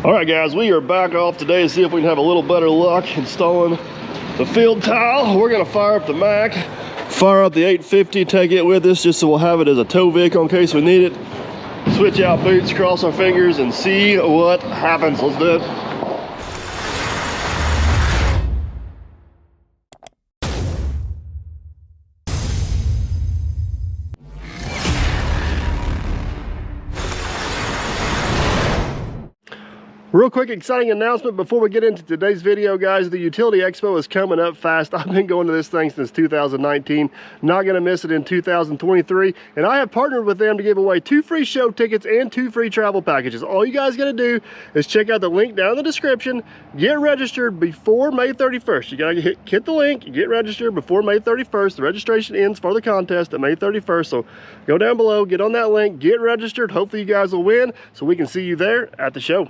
All right, guys, we are back off today to see if we can have a little better luck installing the field tile. We're gonna fire up the Mac, fire up the 850, take it with us just so we'll have it as a tow vehicle in case we need it. Switch out boots, cross our fingers, and see what happens. Let's do it. Real quick, exciting announcement before we get into today's video, guys. The Utility Expo is coming up fast. I've been going to this thing since 2019. Not going to miss it in 2023. And I have partnered with them to give away 2 free show tickets and 2 free travel packages. All you guys got to do is check out the link down in the description. Get registered before May 31st. You got to hit the link, get registered before May 31st. The registration ends for the contest at May 31st. So go down below, get on that link, get registered. Hopefully you guys will win so we can see you there at the show.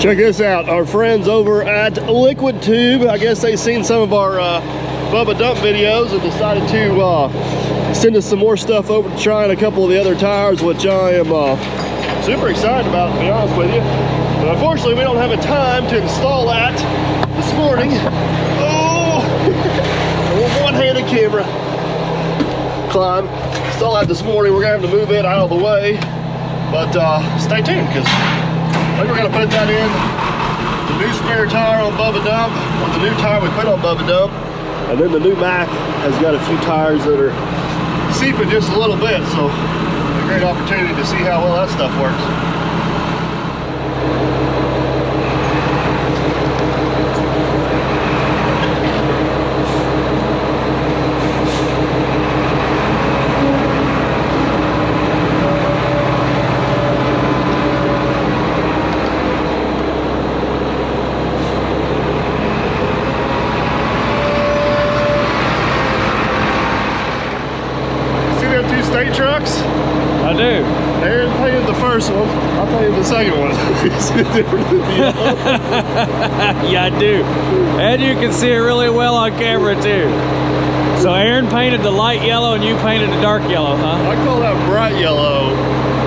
Check this out, our friends over at Liquid Tube. I guess they've seen some of our Bubba Dump videos and decided to send us some more stuff over to try a couple of the other tires, which I am super excited about, to be honest with you. But unfortunately, we don't have a time to install that this morning. Oh, one-handed camera climb. Install that this morning. We're gonna have to move it out of the way, but stay tuned because I think we're gonna put that in the new spare tire on Bubba Dump, or the new tire we put on Bubba Dump, and then the new Mac has got a few tires that are seeping just a little bit, so a great opportunity to see how well that stuff works. Trucks? I do. Aaron painted the first one. I painted the second one. Yeah, I do. And you can see it really well on camera too. So Aaron painted the light yellow and you painted the dark yellow, huh? I call that bright yellow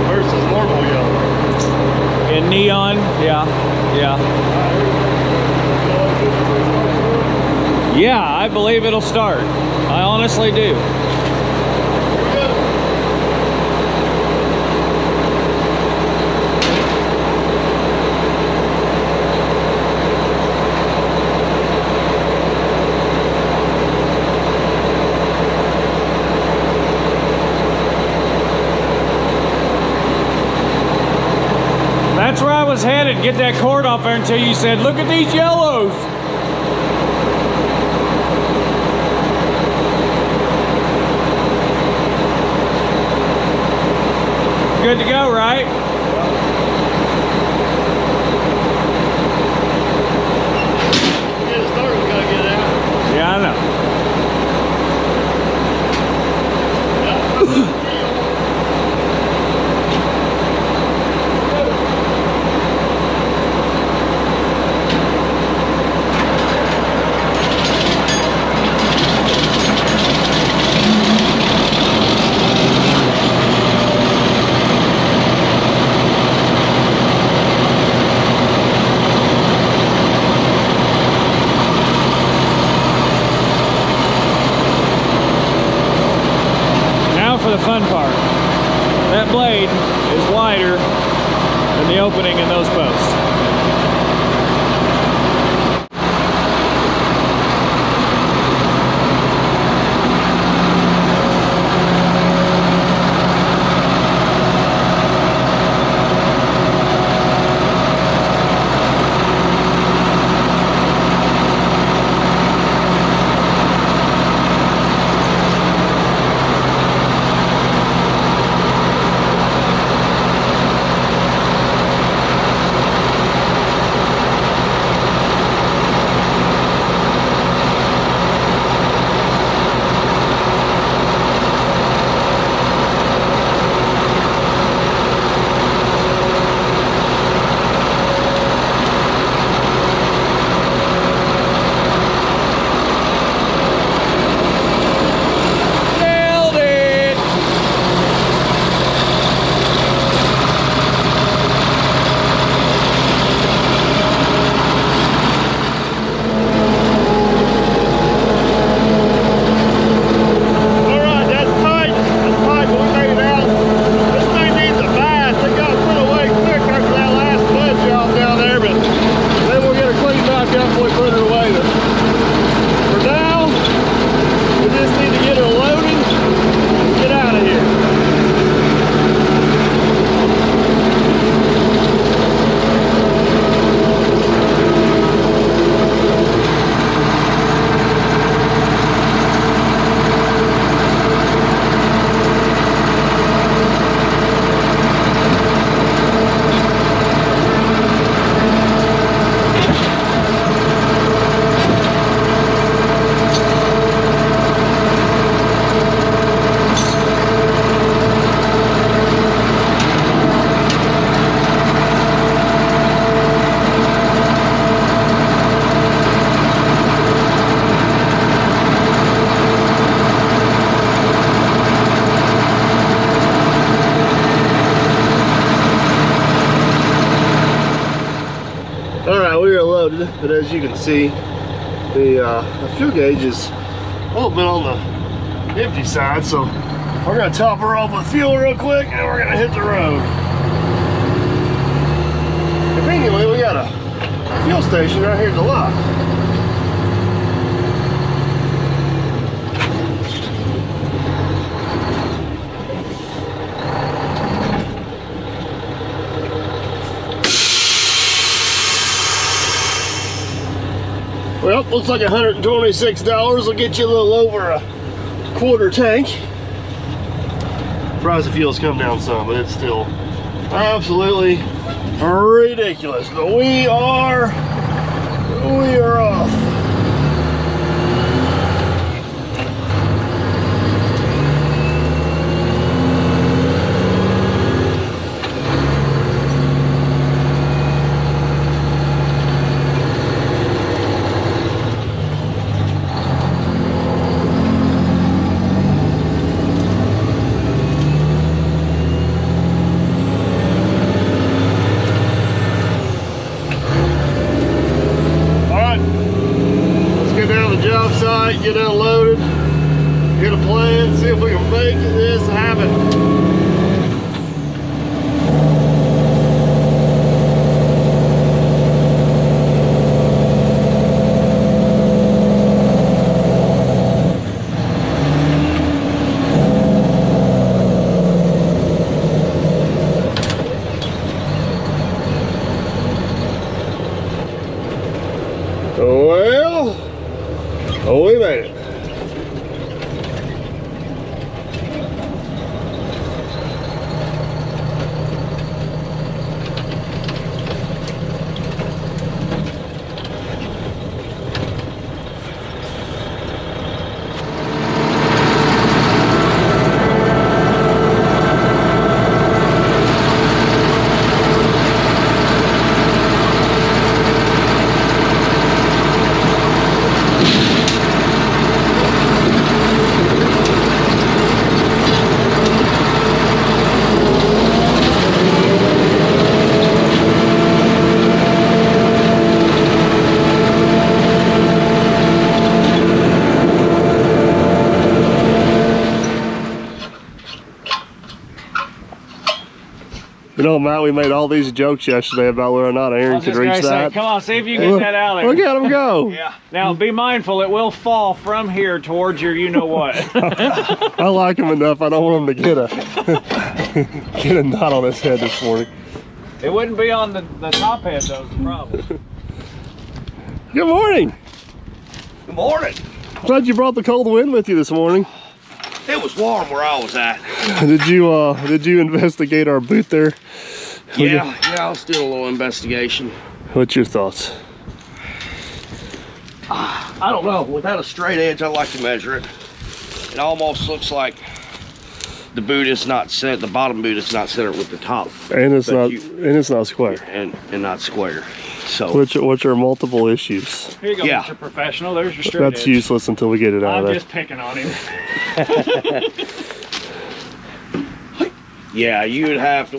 versus normal yellow. In neon, yeah. Yeah, I believe it'll start. I honestly do. That's where I was headed, get that cord off there until you said, look at these yellows. Good to go, right? Get it started, we gotta get it out. Yeah, I know. The fun part. That blade is wider than the opening in those posts. but as you can see, the fuel gauge is a little bit on the empty side, so we're gonna top her off with fuel real quick and we're gonna hit the road. Conveniently, we got a fuel station right here at the lot. Well, looks like $126 will get you a little over a quarter tank. Price of fuel's come down some, but it's still absolutely ridiculous. But we are off. Get unloaded, get a plan, see if we can make this happen. Well, oh, we made it. You know, Matt, we made all these jokes yesterday about whether or not Aaron could reach that. Come on, see if you can get that out of there. Look at him go. Yeah. Now, be mindful, it will fall from here towards your you-know-what. I like him enough. I don't want him to get a knot on his head this morning. It wouldn't be on the top head, though, is the problem. Good morning. Good morning. Glad you brought the cold wind with you this morning. It was warm where I was at. Did you investigate our boot there? Yeah, I was doing a little investigation. What's your thoughts? I don't know. Without a straight edge, I like to measure it. It almost looks like the boot is not centered. The bottom boot is not centered with the top. And it's not square. And not square. So which are multiple issues. Here you go, yeah. Mr. Professional. There's your straight That's edge. useless until we get it out of there. I'm just picking on him. yeah, you would have to.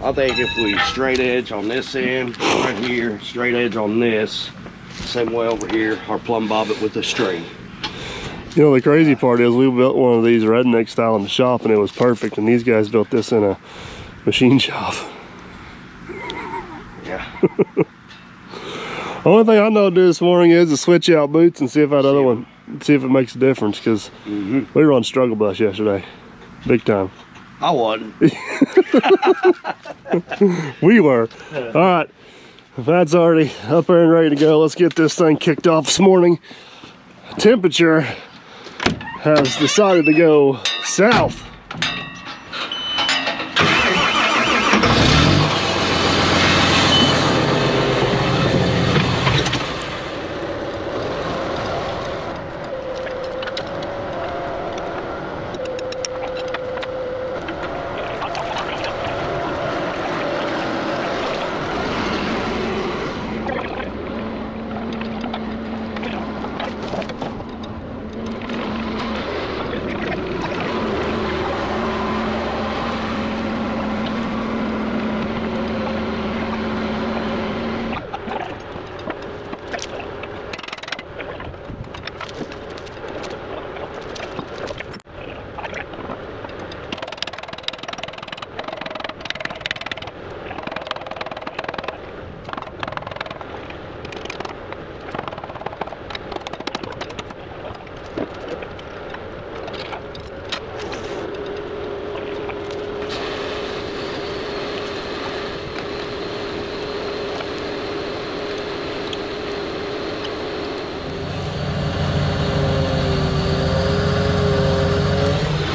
I think if we straight edge on this end right here, straight edge on this, same way over here, our plumb bob it with a string. You know, the crazy part is we built one of these redneck style in the shop and it was perfect, and these guys built this in a machine shop. Yeah. The only thing I know to do this morning is to switch out boots and see if that other one, see if it makes a difference, because we were on struggle bus yesterday, big time. I wasn't. We were. All right, that's already up there and ready to go. Let's get this thing kicked off this morning. Temperature has decided to go south.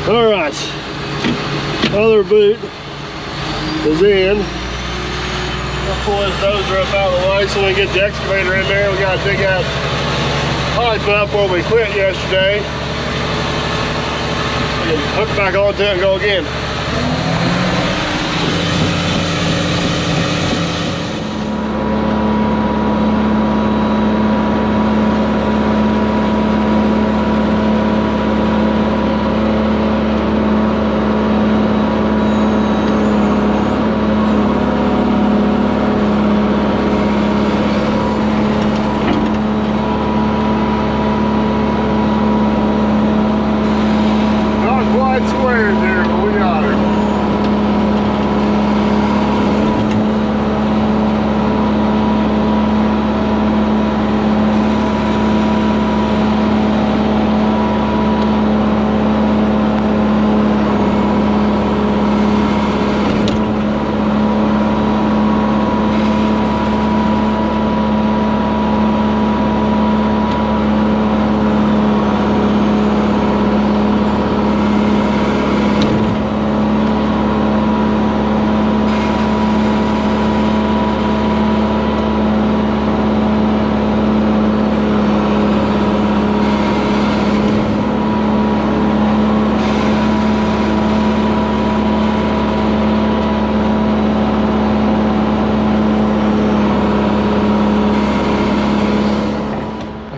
All right, other boot is in. I'll pull this dozer up out of the way so we get the excavator in there. We gotta dig that pipe up where we quit yesterday. And hook back onto it and go again. Squares there, but we got her.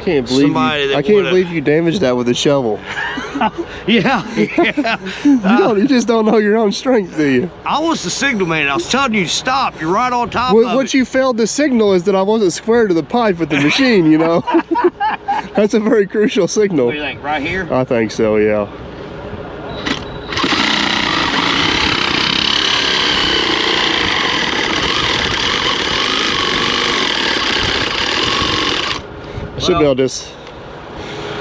I can't believe you damaged that with a shovel. Yeah. You just don't know your own strength, do you? I was the signal man. I was telling you to stop. You're right on top of it. What you failed to signal is that I wasn't square to the pipe with the machine, you know? That's a very crucial signal. What do you think, right here? I think so, yeah. I should be able to just...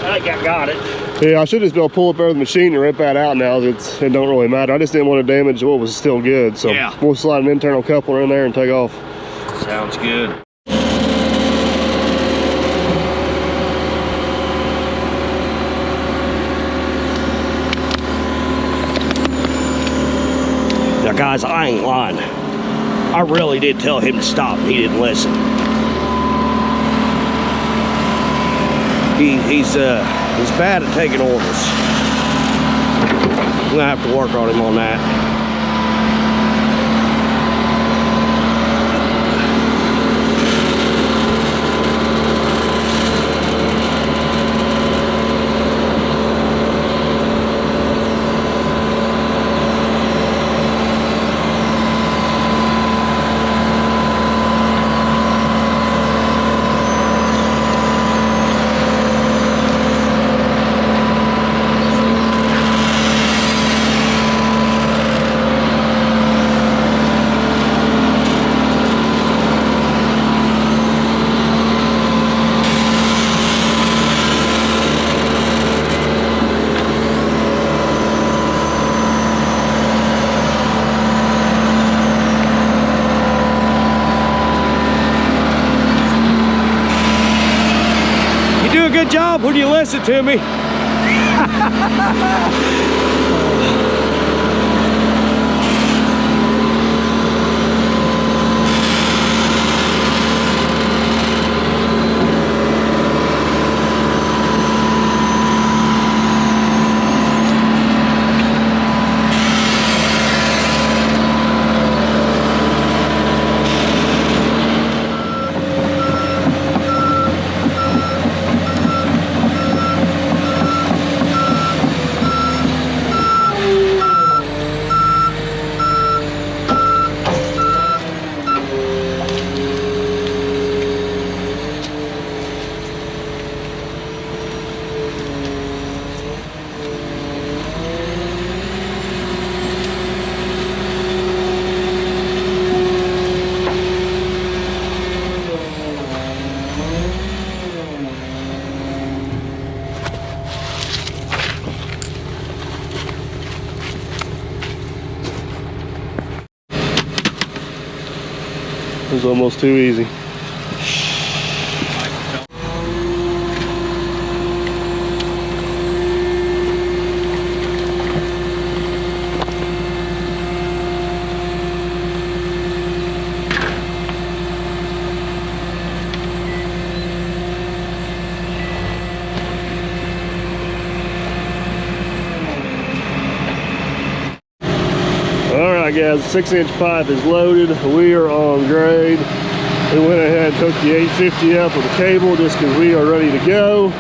I think I got it. Yeah, I should just be able to pull up there with the machine and rip that out now. It don't really matter. I just didn't want to damage what was still good. So yeah, we'll slide an internal coupler in there and take off. Sounds good. Now guys, I ain't lying. I really did tell him to stop. He didn't listen. He's bad at taking orders. I'm gonna have to work on him on that. Good job when you listen to me. It was almost too easy. as 6-inch pipe is loaded. We are on grade. We went ahead and took the 850 up with the cable just because we are ready to go.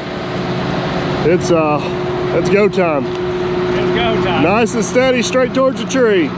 It's go time. It's go time. Nice and steady, straight towards the tree.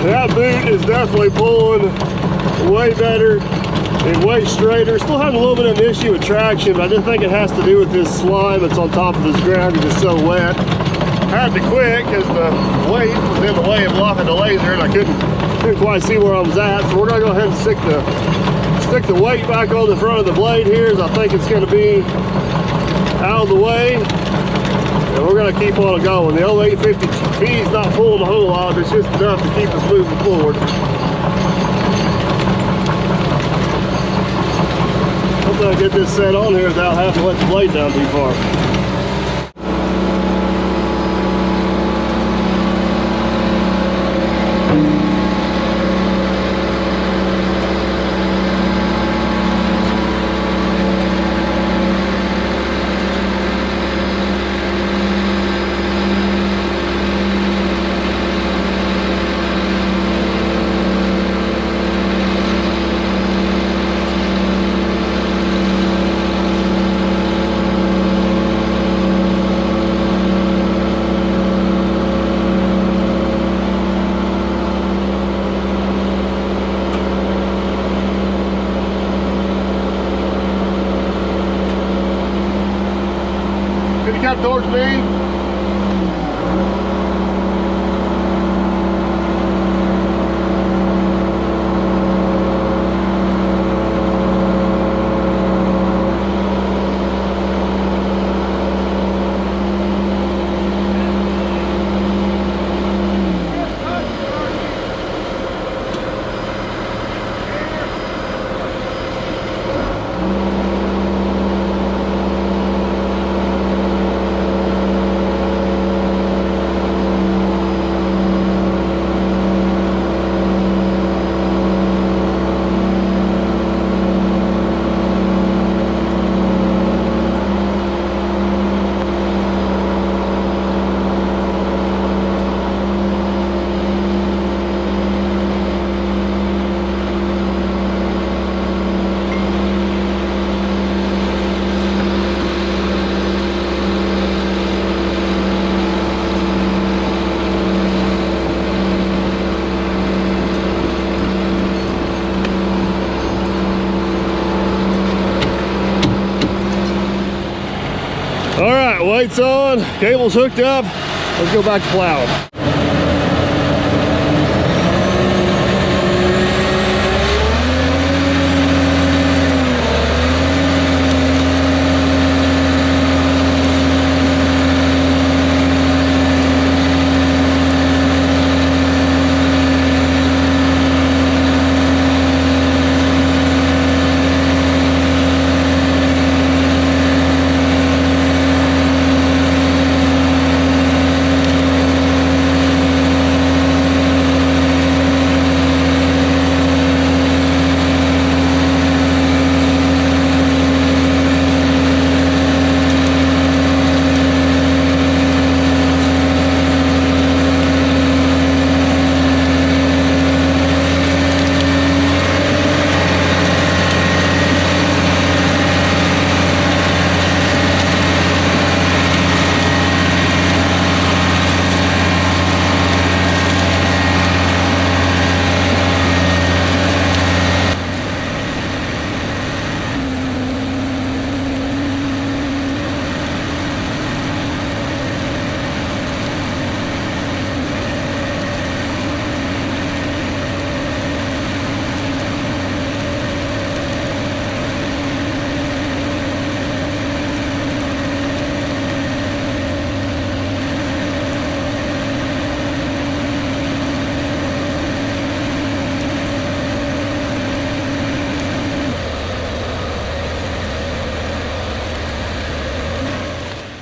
That boot is definitely pulling way better and way straighter. Still having a little bit of an issue with traction, but I just think it has to do with this slime that's on top of this ground because it's so wet. I had to quit because the weight was in the way of blocking the laser and I couldn't quite see where I was at. So we're gonna go ahead and stick the weight back on the front of the blade here, as I think it's gonna be out of the way. And we're going to keep on going. The old 850P is not pulling a whole lot, it's just enough to keep us moving forward. Hopefully I'll get this set on here without having to let the blade down too far. Come towards me. All right, lights on, cable's hooked up. Let's go back to plowing.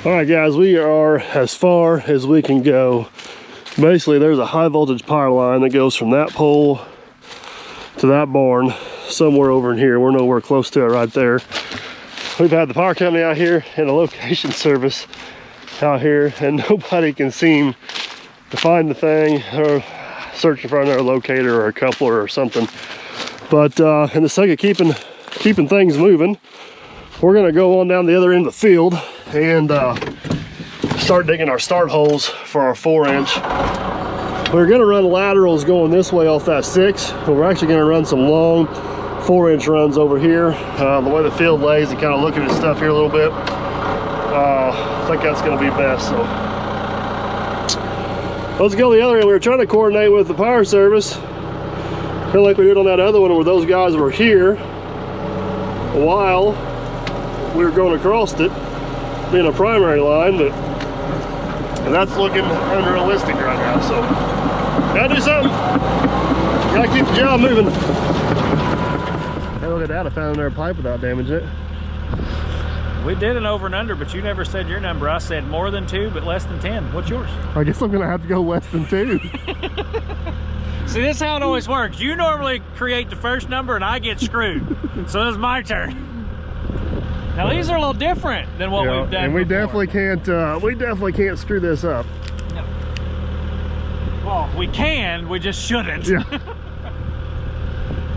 All right, guys, we are as far as we can go. Basically, there's a high voltage power line that goes from that pole to that barn somewhere over in here. We're nowhere close to it right there. We've had the power company out here and a location service out here, and nobody can seem to find the thing, or searching for another locator or a coupler or something. But in the sake of keeping things moving, we're gonna go on down the other end of the field and start digging our start holes for our 4-inch. We're gonna run laterals going this way off that 6, but we're actually gonna run some long 4-inch runs over here. The way the field lays and kind of looking at stuff here a little bit, I think that's gonna be best. So let's go the other end. We were trying to coordinate with the power service, kind of like we did on that other one where those guys were here while we were going across it, being a primary line, but and that's looking unrealistic right now. So gotta do something. Gotta keep the job moving. Hey, look at that! I found another pipe without damaging it. We did an over and under, but you never said your number. I said more than 2, but less than 10. What's yours? I guess I'm gonna have to go less than 2. See, this is how it always works. You normally create the first number and I get screwed. So it's my turn. Now these are a little different than what we've done. And we before. definitely can't screw this up. No. Well, we can, we just shouldn't. Yeah.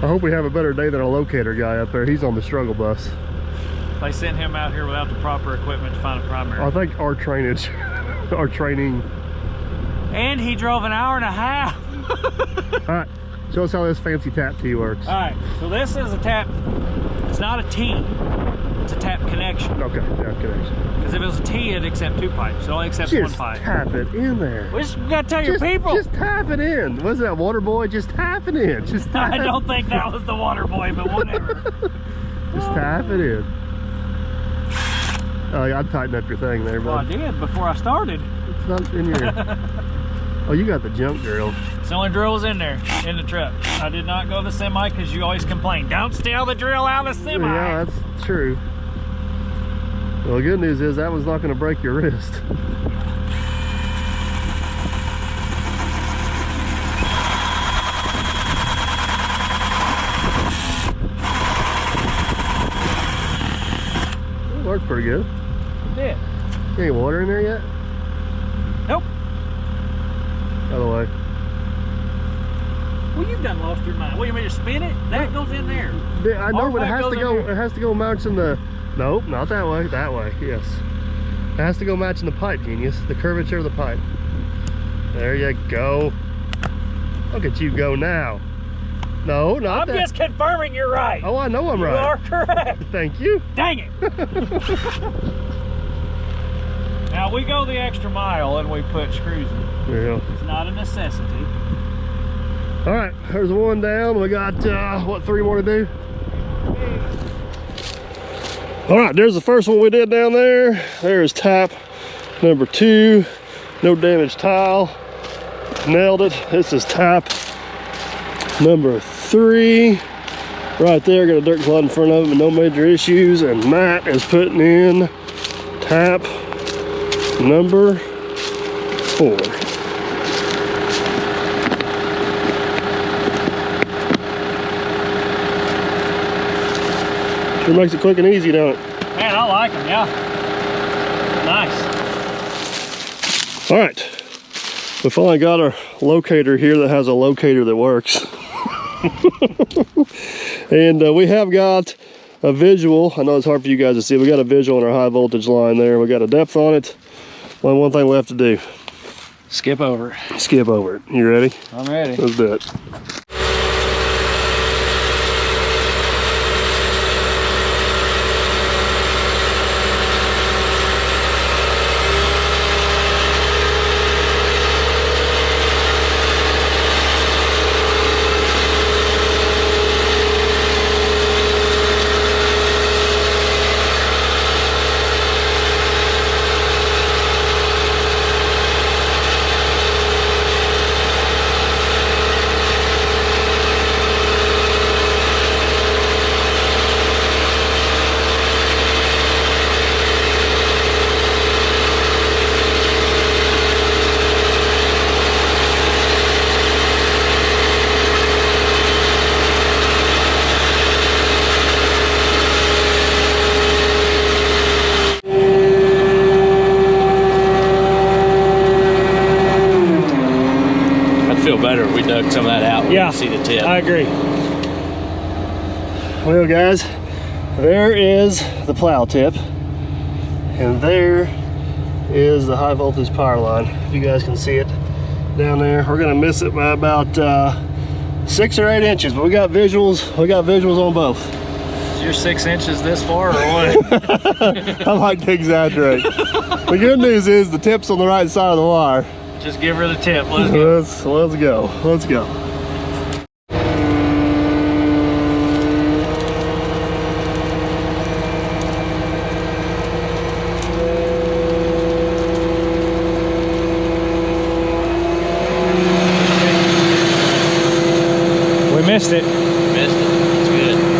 I hope we have a better day than our locator guy up there. He's on the struggle bus. They sent him out here without the proper equipment to find a primary. I think our training. And he drove an hour and a half. All right, show us how this fancy tap T works. All right, so this is a tap. It's not a T, it's a tap connection. Okay, tap connection. Because if it was a T, it'd accept 2 pipes. It only accepts 1 pipe. Just tap it in there. We just gotta tell your people. Just tap it in. What's that, water boy? Just tap it in. Just tap I don't think that was the water boy, but whatever. Just tap it in. Oh, yeah, I'd tighten up your thing there, Well, I bud. did before I started. It's not in your... Oh, you got the junk drill. It's the only drills in there, in the truck. I did not go the semi because you always complain. Don't steal the drill out of the semi. Yeah, that's true. Well, the good news is that one's not going to break your wrist. It worked pretty good. It did. Any water in there yet? Nope. By the way. Well, you've done lost your mind. What, you mean to spin it? That goes in there. Yeah, I know, Our but it pipe has to goes in go. there. It has to go matching the. Nope, not that way. That way, yes. It has to go matching the pipe, genius. The curvature of the pipe. There you go. Look at you go now. No, not that. I'm just confirming you're right. Oh, I know I'm You right. are correct. Thank you. Dang it. Now we go the extra mile and we put screws in. There you go. It's not a necessity. All right, there's one down. We got what, 3 more to do? All right, there's the first one we did down there. There's tap number 2. No damage tile. Nailed it. This is tap number 3. Right there, got a dirt clod in front of it, but no major issues. And Matt is putting in tap number 4. Sure makes it quick and easy, don't it? Man, I like them, yeah. Nice. All right, we finally got our locator here that has a locator that works. And we have got a visual. I know it's hard for you guys to see. We got a visual on our high voltage line there. We got a depth on it. One thing we have to do. Skip over. Skip over it. You ready? I'm ready. Let's do it. feel better if we dug some of that out. Yeah, See the tip. I agree. Well, guys, there is the plow tip, and there is the high voltage power line. If you guys can see it down there, we're gonna miss it by about 6 or 8 inches, but we got visuals. We got visuals on both. Is your 6 inches this far or what? I like to exaggerate. The good news is the tip's on the right side of the wire. Just give her the tip. Let's go. Let's go. Let's go. We missed it. Missed it. That's good.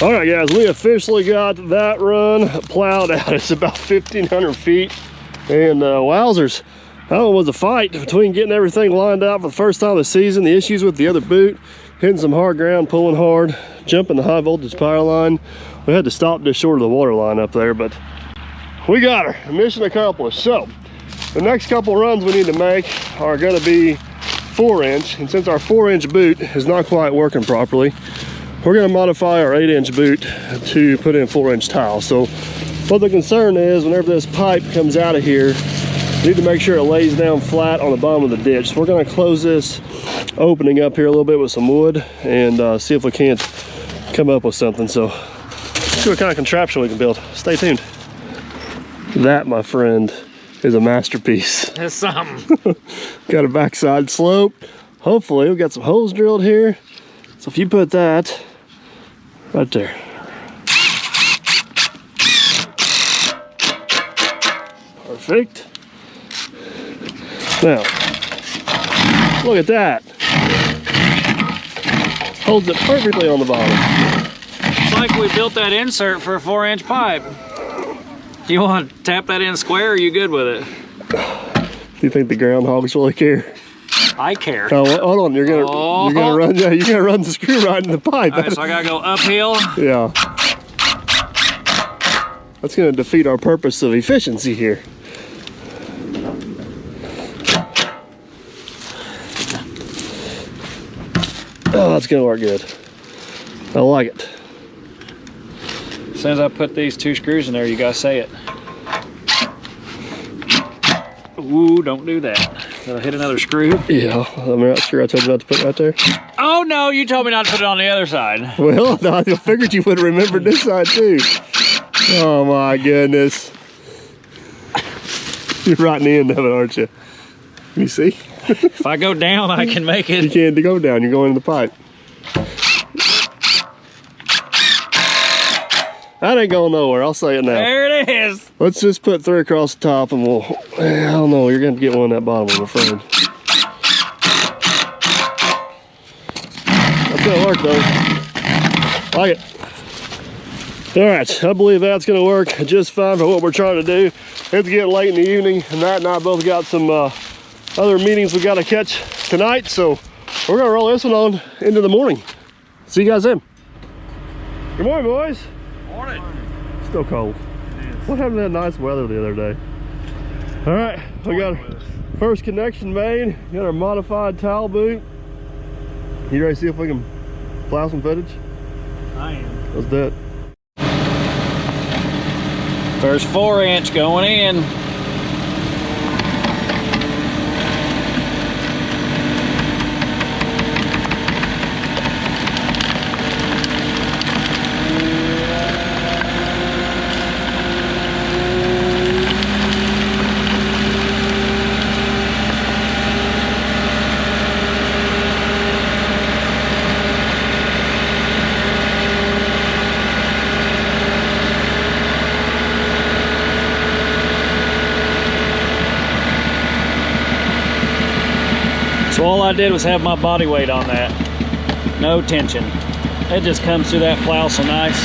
All right, guys, we officially got that run plowed out. It's about 1,500 feet, and wowzers, that one was a fight between getting everything lined out for the first time of the season, the issues with the other boot, hitting some hard ground, pulling hard, jumping the high voltage power line. We had to stop just short of the water line up there, but we got her. Mission accomplished. So the next couple runs we need to make are going to be 4-inch, and since our 4-inch boot is not quite working properly, we're going to modify our 8-inch boot to put in 4-inch tile. So what the concern is, whenever this pipe comes out of here, you need to make sure it lays down flat on the bottom of the ditch. So we're going to close this opening up here a little bit with some wood and see if we can't come up with something. So see what kind of contraption we can build. Stay tuned. That, my friend, is a masterpiece. That's something. Got a backside slope. Hopefully we've got some holes drilled here. So if you put that right there. Perfect. Now, look at that. Holds it perfectly on the bottom. It's like we built that insert for a 4-inch pipe. Do you want to tap that in square, or are you good with it? Do you think the groundhogs really care? I care. Oh, well, hold on. You're gonna run. Yeah, you're gonna run the screw right in the pipe. All right, so I gotta go uphill. Yeah. That's gonna defeat our purpose of efficiency here. Oh, that's gonna work good. I like it. As soon as I put these 2 screws in there, you gotta say it. Ooh, don't do that. Did I hit another screw? Yeah, remember that screw I told you not to put right there? Oh no, you told me not to put it on the other side. Well, no, I figured you would have remembered this side too. Oh my goodness. You're right in the end of it, aren't you? Can you see? If I go down, I can make it. You can't go down, you're going in the pipe. That ain't going nowhere, I'll say it now. There it is. Let's just put 3 across the top and we'll, I don't know, you're gonna get one on that bottom one, I'm afraid. That's gonna work though. Like it. All right, I believe that's gonna work just fine for what we're trying to do. It's getting late in the evening, and Matt and I both got some other meetings we gotta catch tonight, so we're gonna roll this one on into the morning. See you guys then. Good morning, boys. Morning. Still cold. What happened to that nice weather the other day? All right, we got our first connection made. Got our modified towel boot. You ready to see if we can plow some footage? I am. Let's do it. First 4-inch going in. So all I did was have my body weight on that. No tension. It just comes through that plow so nice.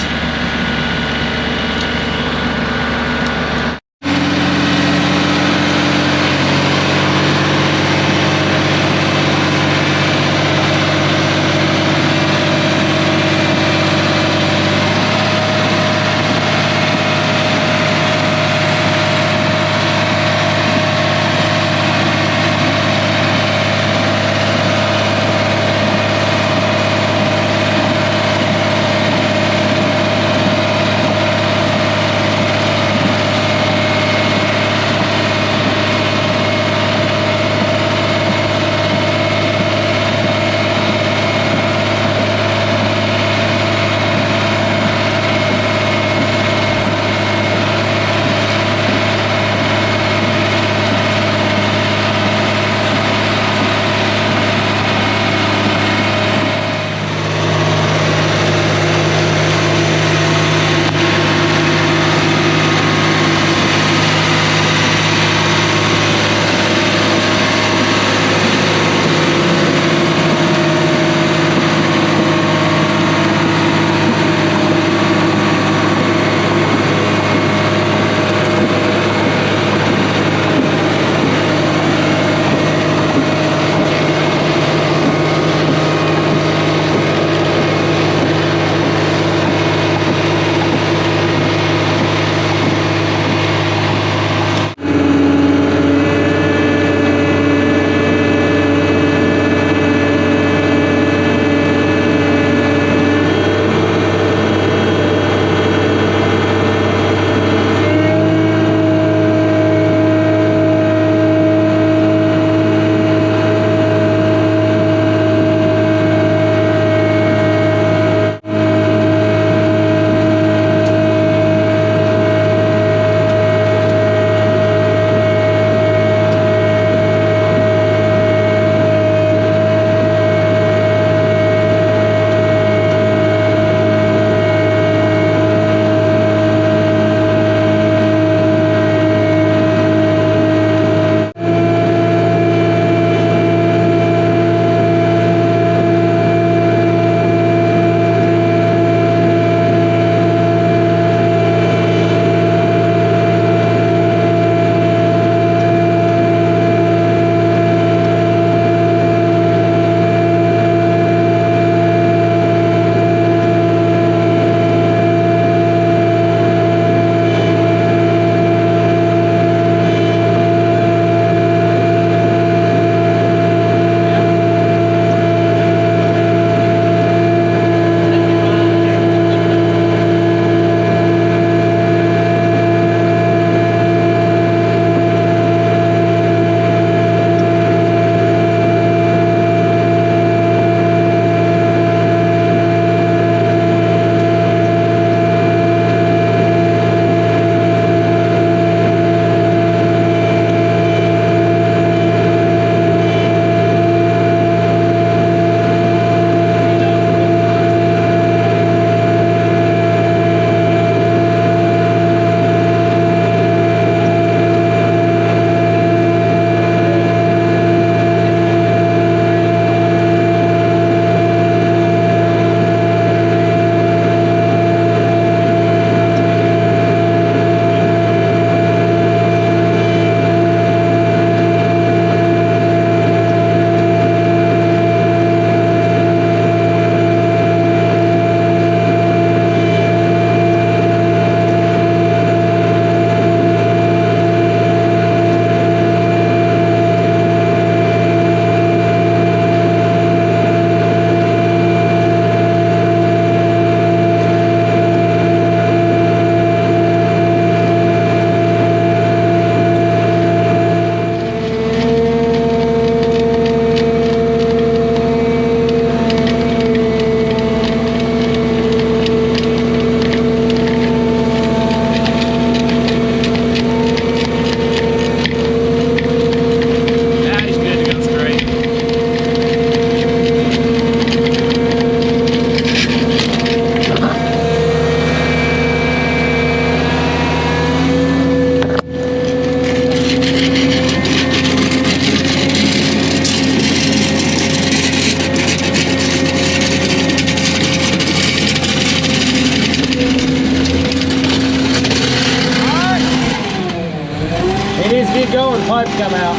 lower the pipe come out.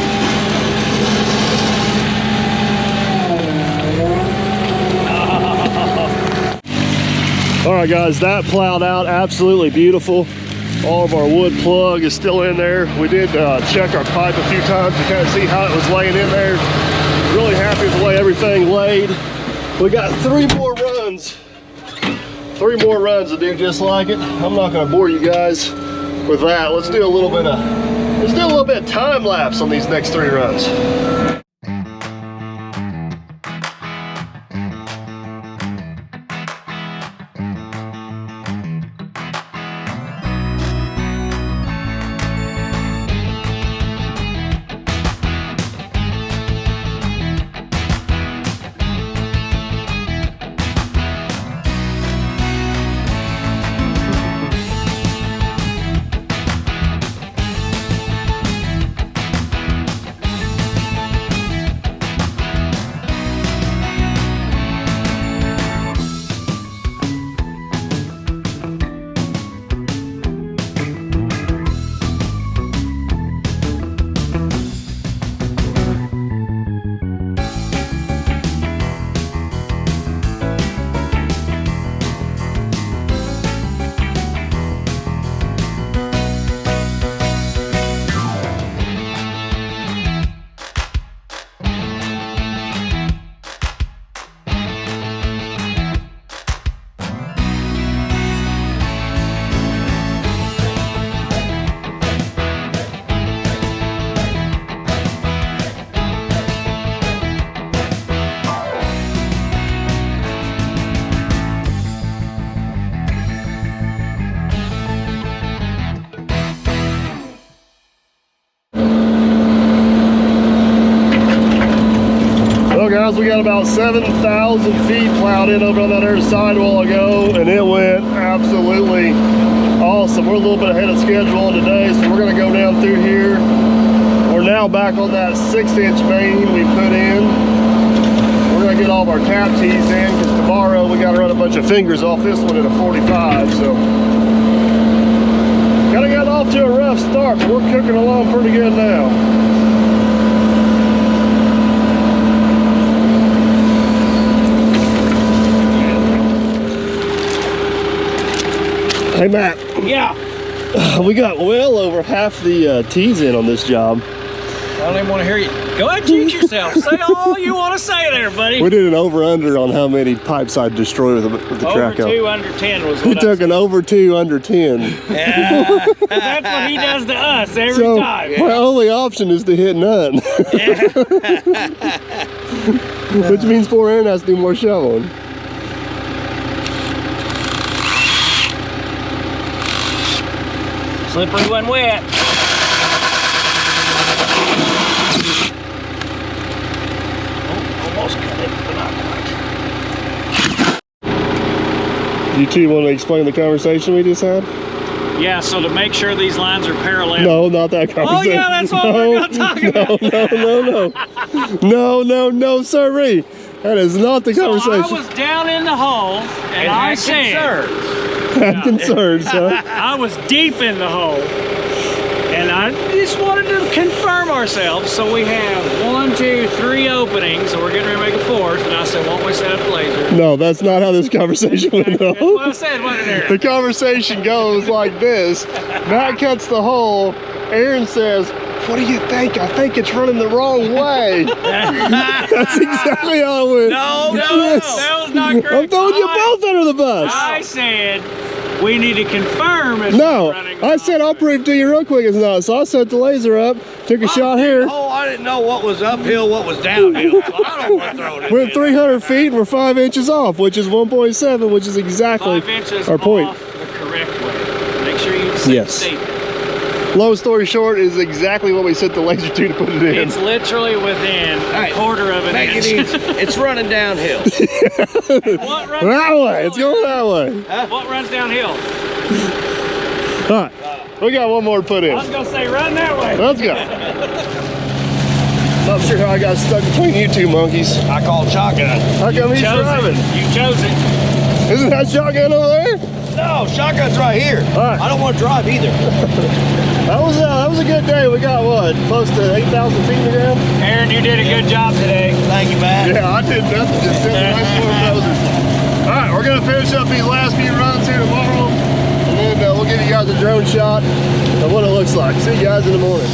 All right, guys, that plowed out absolutely beautiful. All of our wood plug is still in there. We did check our pipe a few times to kind of see how it was laying in there. Really happy with the way everything laid. We got 3 more runs. 3 more runs to do just like it. I'm not gonna bore you guys with that. Let's do a little bit of time lapse on these next 3 runs. Guys, we got about 7,000 feet plowed in over on that other side a while ago, and it went absolutely awesome. We're a little bit ahead of schedule today, so we're going to go down through here. We're now back on that 6-inch main we put in. We're going to get all of our tap tees in, because tomorrow we got to run a bunch of fingers off this one at a 45. So kind of got off to a rough start, but we're cooking along pretty good now. Hey Matt. Yeah. We got well over half the tees in on this job. I don't even want to hear you. Go ahead and cheat yourself. Say all you want to say there, buddy. We did an over-under on how many pipes I'd destroy with the track. Over 2, under 10 was what we took an over 2, under 10. Yeah. That's what he does to us every time. My only option is to hit none. Which means poor Aaron has to do more shoveling. Slippery when wet. Oh, almost cut it, but not quite. You two want to explain the conversation we just had? Yeah, so to make sure these lines are parallel. No, not that conversation. Oh yeah, that's what we're going to talk about. No, sirree. That is not the conversation. So I was down in the hole, and I said... Had concerns, huh? I was deep in the hole, and I just wanted to confirm ourselves. So we have 1, 2, 3 openings, and we're getting ready to make a 4th. And I said, "Won't we set up the laser?" No, that's not how this conversation went. That's what I said, wasn't it? The conversation goes like this: Matt cuts the hole. Aaron says, "What do you think? I think it's running the wrong way." That's exactly how it went. No, Yes. that was not correct. I'm throwing you both under the bus. I said we need to confirm if No, it's running I said I'll prove to you real quick it's not. So I set the laser up, took a shot here. Oh, I didn't know what was uphill, what was downhill. So I don't want to throw it. We're at 300 feet and we're 5 inches off, which is 1.7, which is exactly 5 inches our point. off the correct way. Make sure you see Yes. the statement. Long story short is exactly what we set the laser to put it in. It's literally within a quarter of an inch. It's running downhill. What runs That way, it's going that way. What runs downhill? All right, we got one more to put in. I was going to say run that way. Let's go. Not sure how I got stuck between you two monkeys. I call shotgun. How come he's driving? You chose it. Isn't that shotgun over there? No, shotgun's right here. All right. I don't want to drive either. That was a good day. We got what, close to 8,000 feet in the ground? Aaron, you did a good job today. Thank you, man. Yeah, I did nothing. Just sitting nice warm noses. All right, we're gonna finish up these last few runs here tomorrow, and then we'll give you guys a drone shot of what it looks like. See you guys in the morning.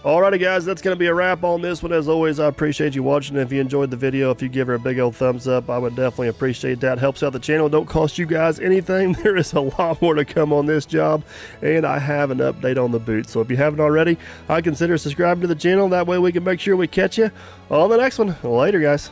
Alrighty guys, that's going to be a wrap on this one. As always, I appreciate you watching. If you enjoyed the video, if you give her a big old thumbs up, I would definitely appreciate that. Helps out the channel. Don't cost you guys anything. There is a lot more to come on this job, and I have an update on the boot. So if you haven't already, I consider subscribing to the channel. That way we can make sure we catch you on the next one. Later guys.